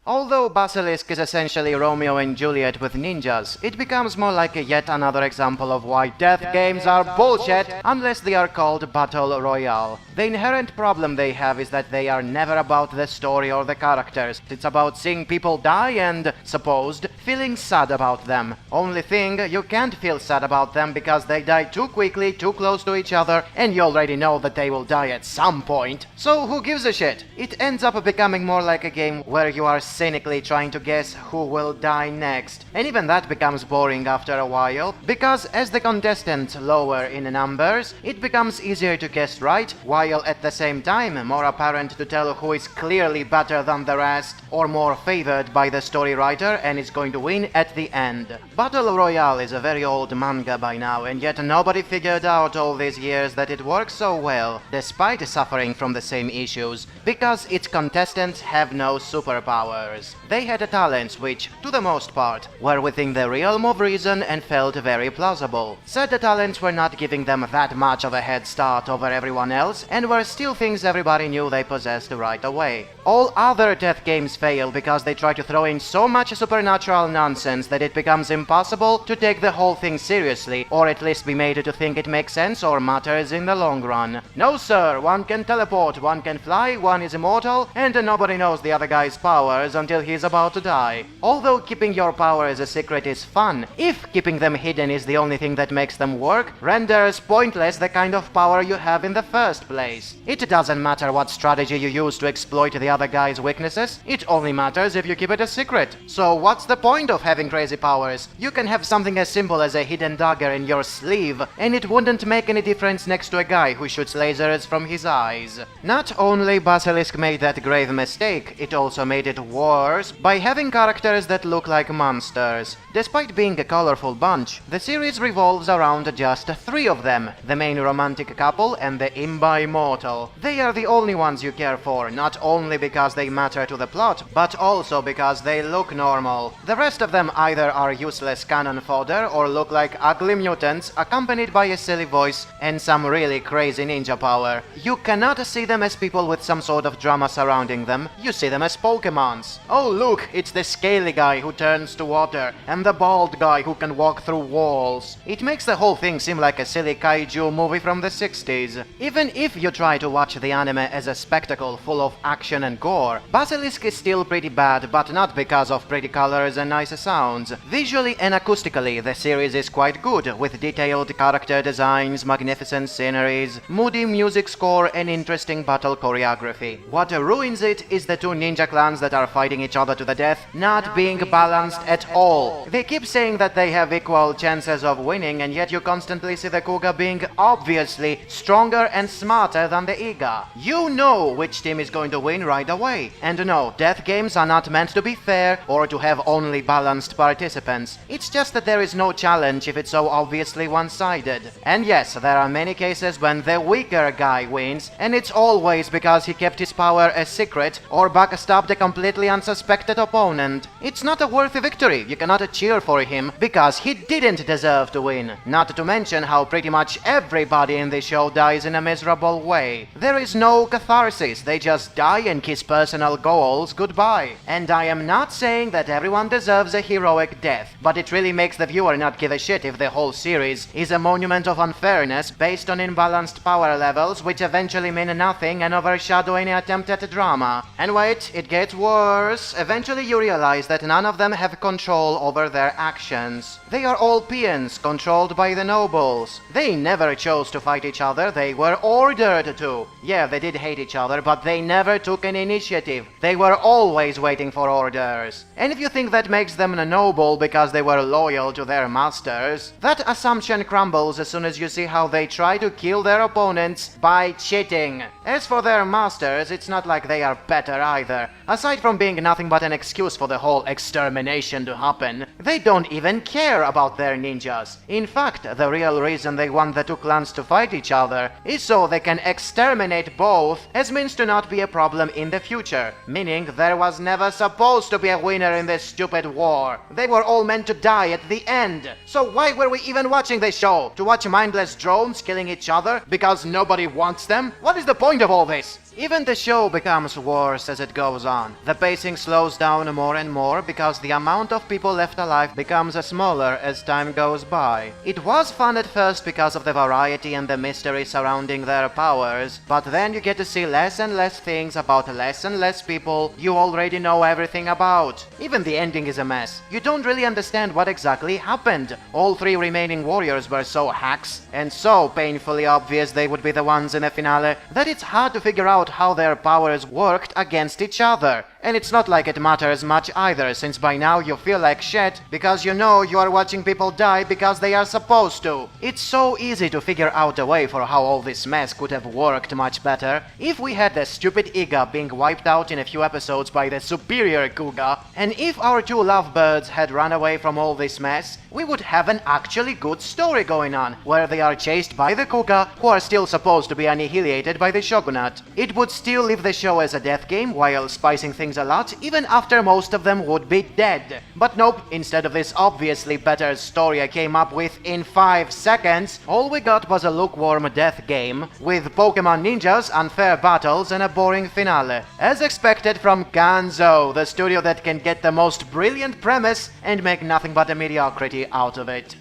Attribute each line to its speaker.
Speaker 1: Although Basilisk is essentially Romeo and Juliet with ninjas, it becomes more like yet another example of why death games are bullshit unless they are called Battle Royale. The inherent problem they have is that they are never about the story or the characters. It's about seeing people die and, supposed, feeling sad about them. Only thing, you can't feel sad about them because they die too quickly, too close to each other, and you already know that they will die at some point. So who gives a shit? It ends up becoming more like a game where you are cynically trying to guess who will die next. And even that becomes boring after a while, because as the contestants lower in numbers, it becomes easier to guess right, while at the same time more apparent to tell who is clearly better than the rest, or more favored by the story writer and is going to win at the end. Battle Royale is a very old manga by now, and yet nobody figured out all these years that it works so well, despite suffering from the same issues, because its contestants have no superpowers. They had talents which, to the most part, were within the realm of reason and felt very plausible. Said the talents were not giving them that much of a head start over everyone else, and were still things everybody knew they possessed right away. All other death games fail because they try to throw in so much supernatural nonsense that it becomes impossible to take the whole thing seriously, or at least be made to think it makes sense or matters in the long run. No sir, one can teleport, one can fly, one is immortal, and nobody knows the other guy's powers until he's about to die. Although keeping your powers a secret is fun, if keeping them hidden is the only thing that makes them work, renders pointless the kind of power you have in the first place. It doesn't matter what strategy you use to exploit the other guy's weaknesses, it only matters if you keep it a secret. So what's the point of having crazy powers? You can have something as simple as a hidden dagger in your sleeve, and it wouldn't make any difference next to a guy who shoots lasers from his eyes. Not only Basilisk made that grave mistake, it also made it worse by having characters that look like monsters. Despite being a colorful bunch, the series revolves around just 3 of them, the main romantic couple and the Imba Immortal. They are the only ones you care for, not only because they matter to the plot, but also because they look normal. The rest of them either are useless cannon fodder or look like ugly mutants accompanied by a silly voice and some really crazy ninja power. You cannot see them as people with some sort of drama surrounding them, you see them as Pokemons. Oh look, it's the scaly guy who turns to water, and the bald guy who can walk through walls. It makes the whole thing seem like a silly kaiju movie from the 60s. Even if you try to watch the anime as a spectacle full of action and gore, Basilisk is still pretty bad, but not because of pretty colors and nice sounds. Visually and acoustically, the series is quite good, with detailed character designs, magnificent sceneries, moody music score, and interesting battle choreography. What ruins it is the 2 ninja clans that are fighting each other to the death not being balanced at all. They keep saying that they have equal chances of winning, and yet you constantly see the Kuga being obviously stronger and smarter than the Iga. You know which team is going to win right away. And no, death games are not meant to be fair or to have only balanced participants. It's just that there is no challenge if it's so obviously one-sided. And yes, there are many cases when the weaker guy wins, and it's always because he kept his power a secret or backstabbed a completely unsuspected opponent. It's not a worthy victory, you cannot cheer for him because he didn't deserve to win. Not to mention how pretty much everybody in the show dies in a miserable way. There is no catharsis, they just die and kiss personal goals goodbye. And I am not saying that everyone deserves a heroic death, but it really makes the viewer not give a shit if the whole series is a monument of unfairness based on imbalanced power levels which eventually mean nothing and overshadow any attempt at drama. And wait, it gets worse. Eventually you realize that none of them have control over their actions. They are all peons controlled by the nobles. They never chose to fight each other, they were ordered to. Yeah, they did hate each other, but they never took an initiative. They were always waiting for orders. And if you think that makes them noble because they were loyal to their masters, that assumption crumbles as soon as you see how they try to kill their opponents by cheating. As for their masters, it's not like they are better either. Aside from being nothing but an excuse for the whole extermination to happen, they don't even care about their ninjas. In fact, the real reason they want the 2 clans to fight each other is so they can exterminate both as means to not be a problem in the future, meaning there was never supposed to be a winner in this stupid war. They were all meant to die at the end. So why were we even watching this show? To watch mindless drones killing each other because nobody wants them? What is the point of all this? Even the show becomes worse as it goes on. The pacing slows down more and more because the amount of people left alive becomes smaller as time goes by. It was fun at first because of the variety and the mystery surrounding their powers, but then you get to see less and less things about less and less people you already know everything about. Even the ending is a mess. You don't really understand what exactly happened. All three remaining warriors were so hacks and so painfully obvious they would be the ones in the finale that it's hard to figure out how their powers worked against each other. And it's not like it matters much either, since by now you feel like shit because you know you are watching people die because they are supposed to. It's so easy to figure out a way for how all this mess could have worked much better if we had the stupid Iga being wiped out in a few episodes by the superior Kuga, and if our two lovebirds had run away from all this mess, we would have an actually good story going on, where they are chased by the Kuga, who are still supposed to be annihilated by the Shogunate. It would still leave the show as a death game while spicing things a lot, even after most of them would be dead. But nope, instead of this obviously better story I came up with in 5 seconds, all we got was a lukewarm death game, with Pokemon ninjas, unfair battles, and a boring finale. As expected from Ganzo, the studio that can get the most brilliant premise and make nothing but a mediocrity out of it.